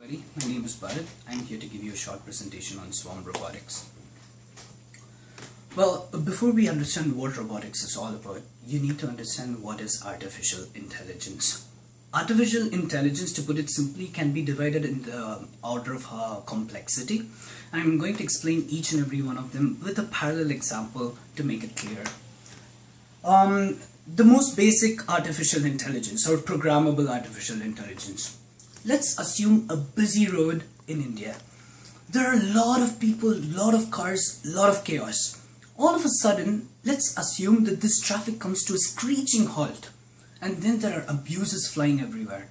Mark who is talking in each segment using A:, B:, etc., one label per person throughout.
A: My name is Bharath. I'm here to give you a short presentation on swarm robotics. Well, before we understand what robotics is all about, you need to understand what is artificial intelligence. Artificial intelligence, to put it simply, can be divided in the order of complexity. I'm going to explain each and every one of them with a parallel example to make it clear. The most basic artificial intelligence or programmable artificial intelligence. Let's assume a busy road in India. There are a lot of people, a lot of cars, a lot of chaos. All of a sudden, let's assume that this traffic comes to a screeching halt, and then there are abuses flying everywhere.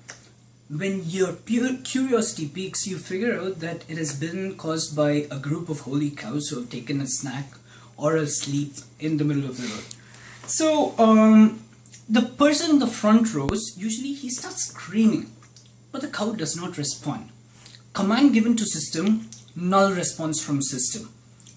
A: When your pure curiosity peaks, you figure out that it has been caused by a group of holy cows who have taken a snack or a sleep in the middle of the road. So, the person in the front rows, usually he starts screaming, but the cow does not respond. Command given to system, null response from system.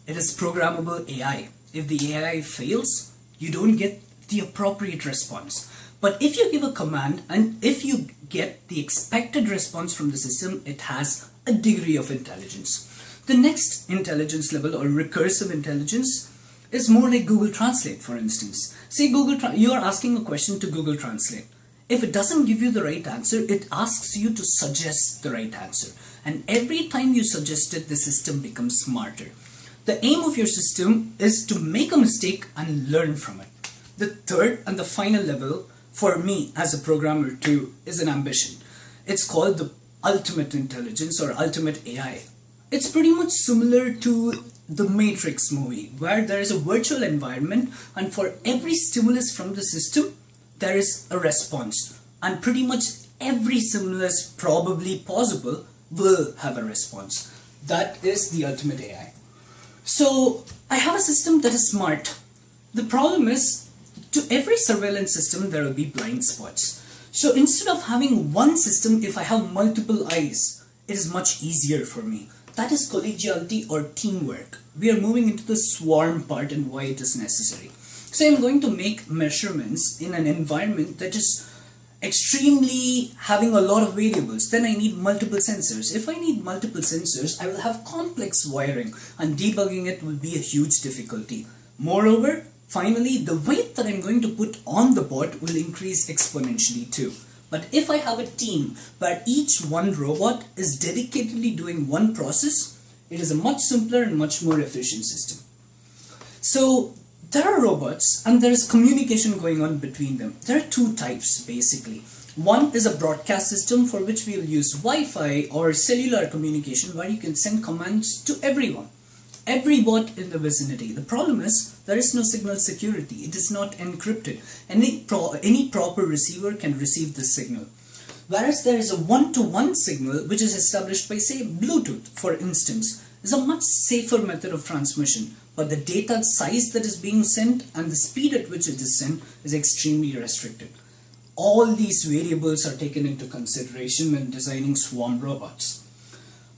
A: It is programmable AI. If the AI fails, you don't get the appropriate response. But if you give a command and if you get the expected response from the system, it has a degree of intelligence. The next intelligence level or recursive intelligence is more like Google Translate, for instance. Say you are asking a question to Google Translate. If it doesn't give you the right answer, it asks you to suggest the right answer. And every time you suggest it, the system becomes smarter. The aim of your system is to make a mistake and learn from it. The third and the final level, for me as a programmer too, is an ambition. It's called the ultimate intelligence or ultimate AI. It's pretty much similar to the Matrix movie, where there is a virtual environment and for every stimulus from the system, there is a response, and pretty much every stimulus probably possible will have a response. That is the ultimate AI. So I have a system that is smart. The problem is, to every surveillance system there will be blind spots. So instead of having one system, if I have multiple eyes, it is much easier for me. That is collegiality or teamwork. We are moving into the swarm part and why it is necessary. So I'm going to make measurements in an environment that is extremely having a lot of variables. Then I need multiple sensors. If I need multiple sensors, I will have complex wiring and debugging it will be a huge difficulty. Moreover, finally, the weight that I'm going to put on the bot will increase exponentially too. But if I have a team where each one robot is dedicatedly doing one process, it is a much simpler and much more efficient system. So there are robots and there is communication going on between them. There are two types basically. One is a broadcast system for which we will use Wi-Fi or cellular communication where you can send commands to everyone. Every bot in the vicinity. The problem is there is no signal security. It is not encrypted. Any proper receiver can receive this signal. Whereas there is a one-to-one signal which is established by, say, Bluetooth, for instance, is a much safer method of transmission. But the data size that is being sent and the speed at which it is sent is extremely restricted. All these variables are taken into consideration when designing swarm robots.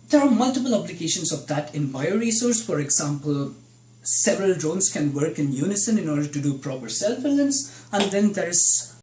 A: There are multiple applications of that in bioresource. For example, several drones can work in unison in order to do proper surveillance, and then there is